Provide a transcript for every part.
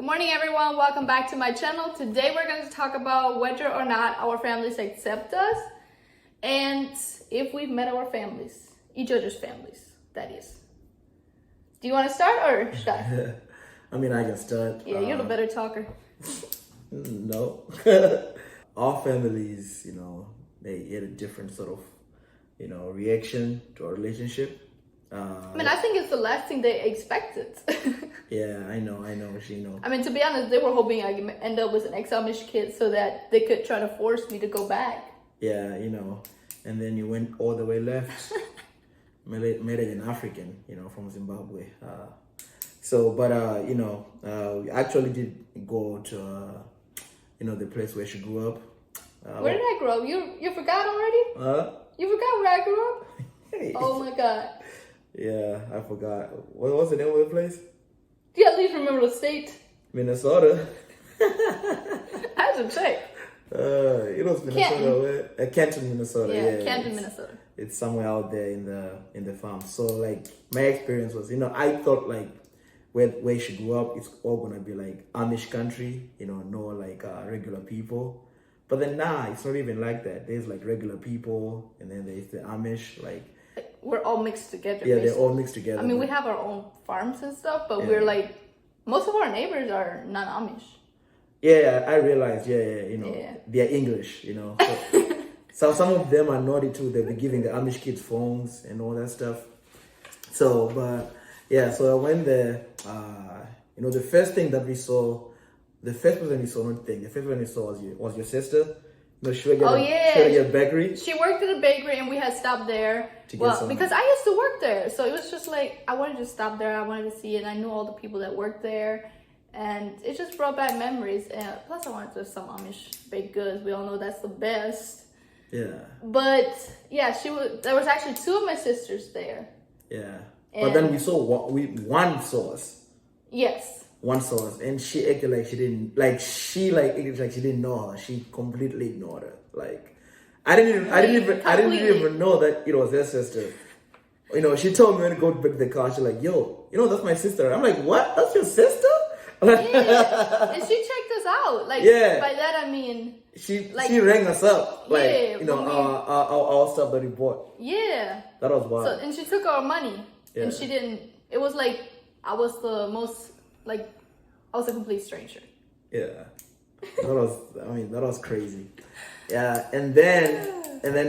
morning everyone, welcome back to my channel. Today we're going to talk about whether or not our families accept us and if we've met our families, each other's families, that is. Do you want to start or should I? I mean, I can start. Yeah, you're the better talker. No. Our families, they get a different sort of, reaction to our relationship. I mean, I think it's the last thing they expected. Yeah, I know. I mean, to be honest, they were hoping I would end up with an ex-Amish kid so that they could try to force me to go back. Yeah, and then you went all the way left, married an African, from Zimbabwe. We actually did go to, the place where she grew up. Where did I grow up? You forgot already? You forgot where I grew up? Hey. Oh my God. Yeah, I forgot. What was the name of the place? Do you at least remember the state? Minnesota. I have to check. It was Minnesota. Canton, Minnesota. Yeah, Canton, Minnesota. It's somewhere out there in the farm. So like my experience was, I thought like where she grew up, it's all gonna be like Amish country, no like regular people. But then it's not even like that. There's like regular people, and then there's the Amish, like. We're all mixed together. Yeah, basically. they're all mixed together. I mean, we have our own farms and stuff, but we're like, most of our neighbors are non-Amish. Yeah, I realized. They're English. So some of them are naughty too. They'll be giving the Amish kids phones and all that stuff. So I went there. The first thing that we saw, the first person we saw was your sister. She would get a bakery. She worked at a bakery and we had stopped there. Because I used to work there. So it was just like, I wanted to stop there. I wanted to see it. I knew all the people that worked there. And it just brought back memories. And plus I wanted to have some Amish baked goods. We all know that's the best. Yeah. But yeah, there was actually two of my sisters there. Yeah. But then we saw one sauce. Yes. One sauce, and she acted like she didn't acted like she didn't know her. She completely ignored her. Like I didn't even know that it was her sister. She told me when to go back to the car. She's like, "Yo, that's my sister." I'm like, "What? That's your sister?" Yeah. And she checked us out. Like by that I mean she rang us up. Like our stuff that we bought. Yeah. That was wild. So, and she took our money. Yeah. And she didn't. It was like I was the most. Like, I was a complete stranger. Yeah, that was crazy. Yeah, and then they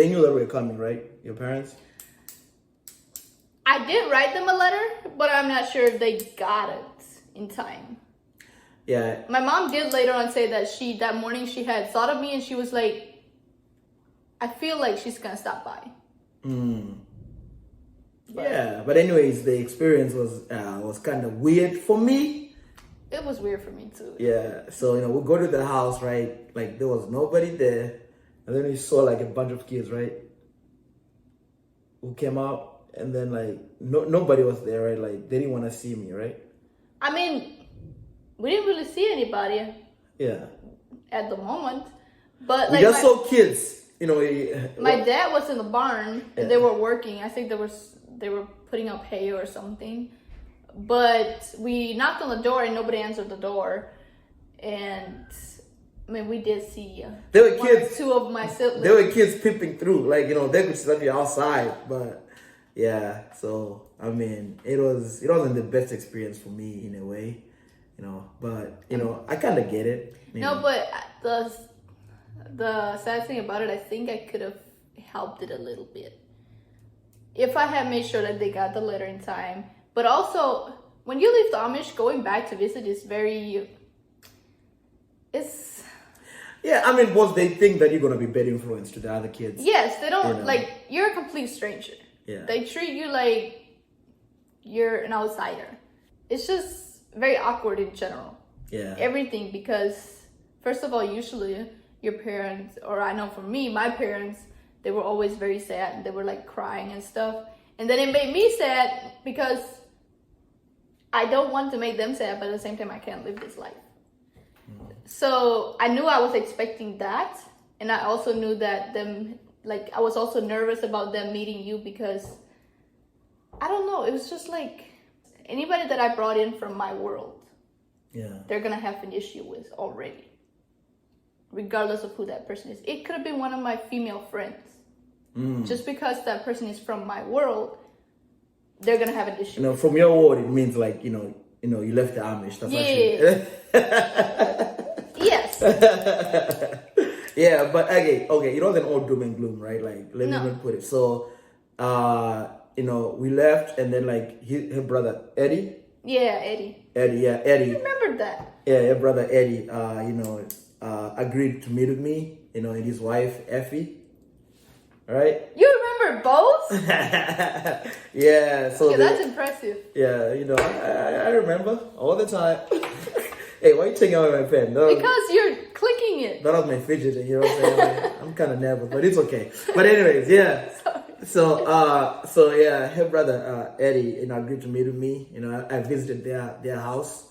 knew that we were coming, right? Your parents. I did write them a letter, but I'm not sure if they got it in time. Yeah. My mom did later on say that that morning she had thought of me and she was like, I feel like she's gonna stop by. Yeah, but anyways, the experience was kind of weird for me. It was weird for me too. Yeah, so we go to the house, right? Like there was nobody there, and then we saw like a bunch of kids, right? Who came out, and then like nobody was there, right? Like they didn't want to see me, right? I mean, we didn't really see anybody. Yeah. At the moment, but we just saw kids. My dad was in the barn and they were working. I think they were putting up hay or something. But we knocked on the door and nobody answered the door. And I mean, we did see there were kids. Two of my siblings. There were kids peeping through, like they could still be outside. But yeah, so I mean, it wasn't the best experience for me in a way, But I kind of get it. No, but the sad thing about it, I think I could have helped it a little bit if I had made sure that they got the letter in time. But also, when you leave the Amish, going back to visit is yeah, I mean, once they think that you're going to be bad influence to the other kids. Yes, they don't, like, you're a complete stranger. Yeah. They treat you like you're an outsider. It's just very awkward in general. Yeah. Everything, because, first of all, usually your parents, or I know for me, my parents, they were always very sad and they were like crying and stuff. And then it made me sad because I don't want to make them sad, but at the same time, I can't live this life. So I knew I was expecting that. And I also knew that I was also nervous about them meeting you because, I don't know, it was just like, anybody that I brought in from my world, they're gonna have an issue with already, regardless of who that person is. It could have been one of my female friends. Just because that person is from my world, they're gonna have an issue. From your world, it means like you left the Amish. That's Yes. Yeah, but okay, it wasn't all doom and gloom, right? Like let me put it. So, we left, and then like her brother Eddie. Yeah, Eddie. Eddie. I remembered that. Yeah, her brother Eddie. Agreed to meet with me. And his wife Effie. Right? You remember both? Yeah. So okay, that's impressive. Yeah, I remember all the time. Hey, why are you taking out my pen? Because you're clicking it. That was my fidgeting, you know what I'm saying? Like, I'm kind of nervous, but it's okay. But anyways, yeah. So yeah, her brother Eddie, agreed to meet with me. I visited their house.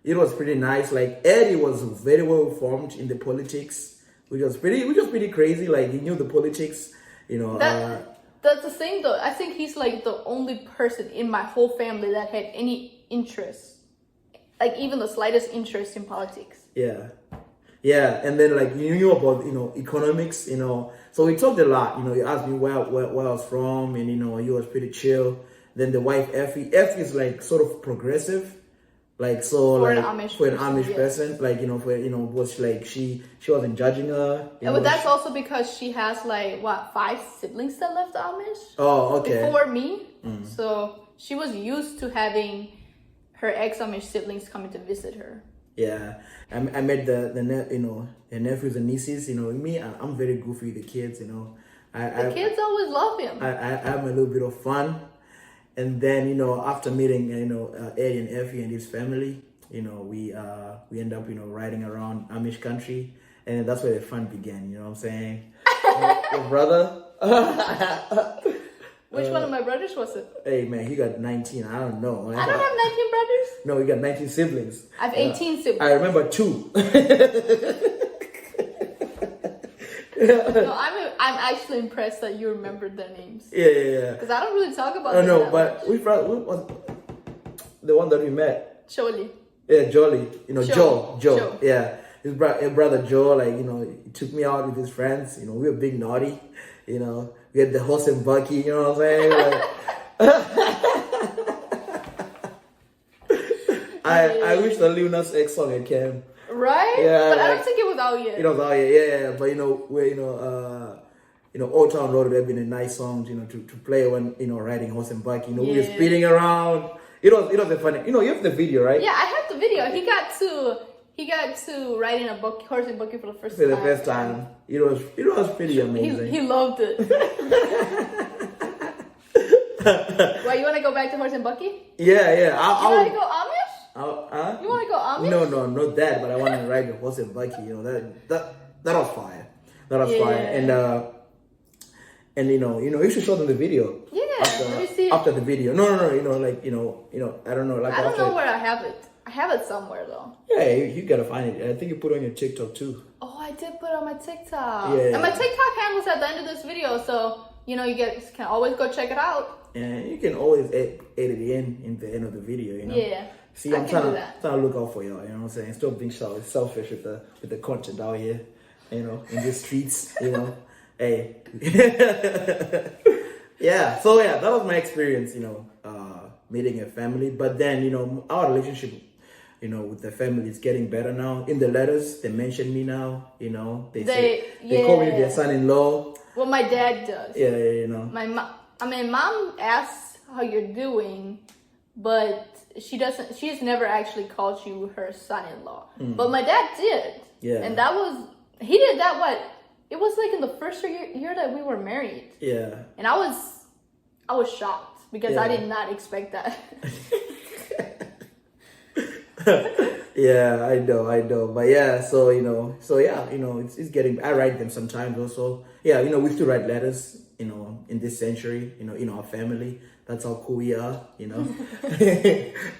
It was pretty nice. Like Eddie was very well informed in the politics, which was pretty crazy. Like he knew the politics. That's the thing though. I think he's like the only person in my whole family that had any interest, like even the slightest interest in politics. Yeah, and then like you knew about economics. So we talked a lot. He asked me where I was from, and he was pretty chill. Then the wife Effie is like sort of progressive. Like so, for like an Amish person, like was like she wasn't judging her. But that's also because she has like 5 siblings that left the Amish. Oh, okay. Before me, so she was used to having her ex-Amish siblings coming to visit her. Yeah, I met the nephews and nieces. Me, I'm very goofy with the kids. The kids always love him. I'm a little bit of fun. And then, after meeting, Eddie and Effie and his family, we end up, riding around Amish country. And that's where the fun began, you know what I'm saying? Your brother. Which one of my brothers was it? Hey, man, he got 19. I don't know. I don't have 19 brothers. No, he got 19 siblings. I have 18 siblings. I remember 2. No, I'm actually impressed that you remembered their names. Yeah. Because I don't really talk about them. No, but we was the one that we met. Jolly. Yeah, Jolly. Joe. Joe. Yeah, his brother Joe. Like he took me out with his friends. We were big naughty. We had the horse and buggy. You know what I'm saying? Like, I wish the Lil Nas X song had came. Right? Yeah, but I don't think it was out yet. It was out yet, yeah. But Old Town Road would have been a nice song, to play when riding horse and buggy. We were speeding around. It was a funny. You have the video, right? Yeah, I have the video. He got to ride in a horse and buggy for the first time. For the first time, it was pretty amazing. He loved it. Why, you want to go back to horse and buggy? Yeah. You want to go Amish? You want to go Amish? No, not that. But I want to ride the horse and buggy. That was fire. That was fire. And you should show them the video. Yeah, let me see it. After the video. No, I don't know. Like I don't know where I have it. I have it somewhere though. Yeah, you gotta find it. I think you put it on your TikTok too. Oh, I did put it on my TikTok. Yeah. And my TikTok handle's at the end of this video, so you guys can always go check it out. And you can always edit it in the end of the video. Yeah. See, I'm trying to look out for y'all. You know what I'm saying? Stop being selfish with the content out here. In the streets. Hey. Yeah. So yeah, that was my experience. Meeting a family, but then our relationship, with the family is getting better now. In the letters, they mention me now. They call me their son-in-law. Well, my dad does. Yeah. My mom asks how you're doing, but she doesn't. She's never actually called you her son-in-law. But my dad did. Yeah. And he did that. It was like in the first year that we were married. Yeah. And I was shocked because I did not expect that. Yeah, I know. But yeah, so it's getting. I write them sometimes also. Yeah, we still write letters. In this century, in our family, that's how cool we are.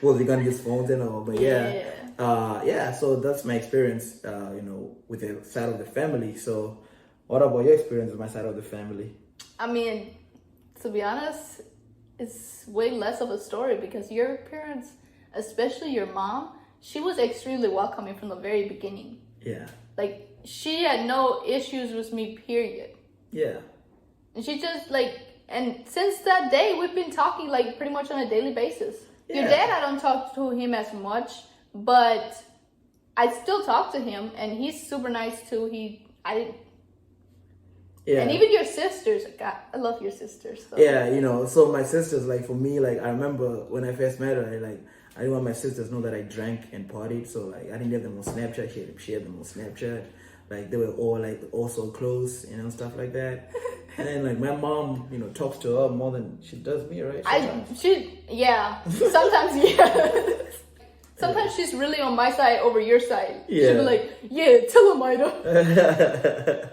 Well, we gonna use phones and all, but yeah. So that's my experience. With the side of the family. So, what about your experience with my side of the family? I mean, to be honest, it's way less of a story because your parents, especially your mom, she was extremely welcoming from the very beginning. Yeah. Like, she had no issues with me, period. Yeah. And she just, like, and since that day, we've been talking, like, pretty much on a daily basis. Yeah. Your dad, I don't talk to him as much, but I still talk to him, and he's super nice, too. Yeah. And even your sisters, God, I love your sisters. So. Yeah, you know, so my sisters, like, for me, like, I remember when I first met her, I didn't want my sisters to know that I drank and partied, so, like, I didn't have them on Snapchat. She had them on Snapchat. Like, they were all, like, also close, you know, stuff like that. And then, like, my mom, you know, talks to her more than she does me, right? Yeah. Sometimes, yeah. Sometimes she's really on my side over your side. Yeah. She'll be like, yeah, tell him, Ida.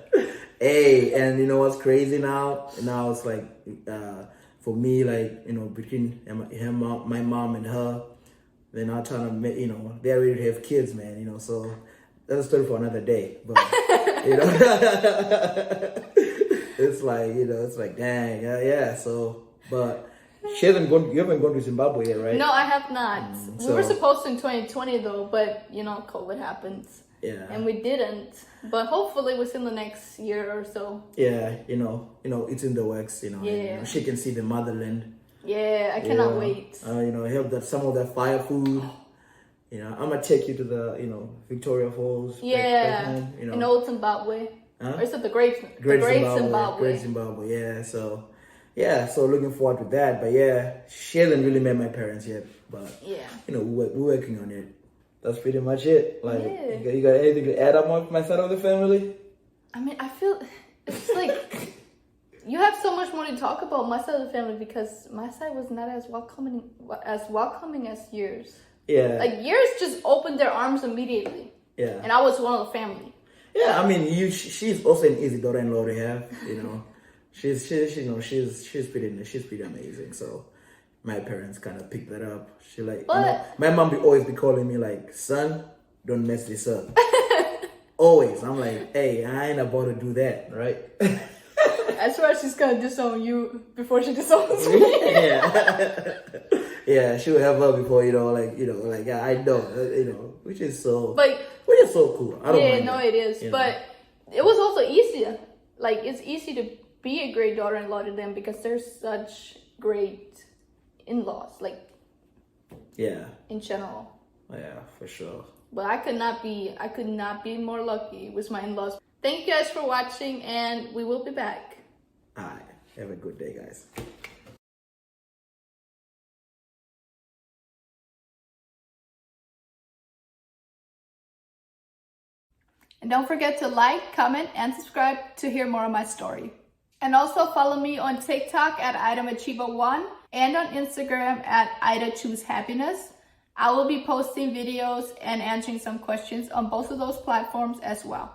Hey, and you know what's crazy now? Now it's like, for me, like, you know, between my mom and her, they're now trying to make, you know, they're ready to have kids, man, you know, so that's a story for another day. But, you know, it's like, you know, it's like, dang, yeah, so, but you haven't gone to Zimbabwe yet, right? No, I have not. We were supposed to in 2020 though, but, you know, COVID happens. Yeah. And we didn't. But hopefully within the next year or so. Yeah, you know, it's in the works, you know. Yeah. And, you know, she can see the motherland. Yeah, I cannot wait. You know, help that some of that fire food. You know, I'm gonna take you to the, you know, Victoria Falls. Yeah. Back home, you know. In Old Zimbabwe. Huh? Or is it the Great Zimbabwe? Great Zimbabwe, yeah. So looking forward to that. But yeah, she hasn't really met my parents yet. But yeah, you know, we're working on it. That's pretty much it. Like, yeah. you got anything to add up on my side of the family? I mean, I feel it's like you have so much more to talk about my side of the family because my side was not as welcoming as yours. Yeah. Like yours just opened their arms immediately. Yeah. And I was one of the family. Yeah, I mean, she's also an easy daughter-in-law to have. You know, she's pretty amazing. So my parents kind of picked that up. She like, you know, my mom always be calling me like, son, don't mess this up. Always. I'm like, hey, I ain't about to do that, right? I swear she's gonna disown you before she disowns me. Yeah. Yeah, she'll have her before, you know, I know, you know, which is so cool. I don't mind that, it is. But it was also easier. Like, it's easy to be a great daughter-in-law to them because they're such great in-laws, like, yeah, in general. Yeah, for sure. But I could not be more lucky with my in-laws. Thank you guys for watching, and we will be back. All right, have a good day, guys. And don't forget to like, comment, and subscribe to hear more of my story. And also follow me on TikTok at IdaMachiva1 and on Instagram at IdaChooseHappiness. I will be posting videos and answering some questions on both of those platforms as well.